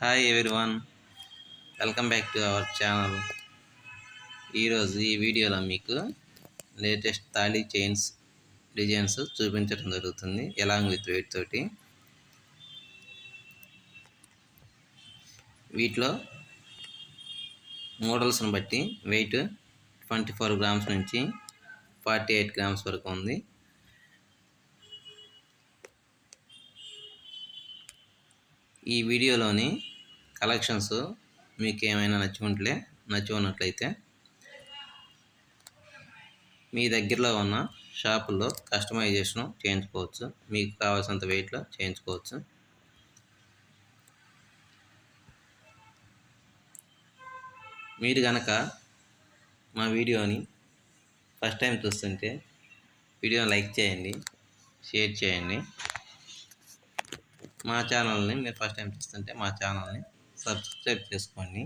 Hi everyone, welcome back to our channel. ఈరోజు ఈ వీడియోలో మీకు లేటెస్ట్ తాళీ చైన్స్ డిజైన్స్ చూపించడం జరుగుతుంది ఎలాంగ్ విత్ వెయిట్ తోటి. వీటిలో మోడల్స్ని బట్టి వెయిట్ 24 గ్రామ్స్ నుంచి 48 గ్రామ్స్ వరకు ఉంది. ఈ వీడియోలోని కలెక్షన్స్ మీకు ఏమైనా నచ్చి ఉన్నట్లయితే మీ దగ్గరలో ఉన్న షాపుల్లో కస్టమైజేషన్ చేయించుకోవచ్చు, మీకు కావాల్సినంత వెయిట్లో చేయించుకోవచ్చు. మీరు కనుక మా వీడియోని ఫస్ట్ టైం చూస్తుంటే వీడియోని లైక్ చేయండి, షేర్ చేయండి. మా ఛానల్ని మీరు ఫస్ట్ టైం చూస్తుంటే మా ఛానల్ని సబ్స్క్రైబ్ చేసుకోండి.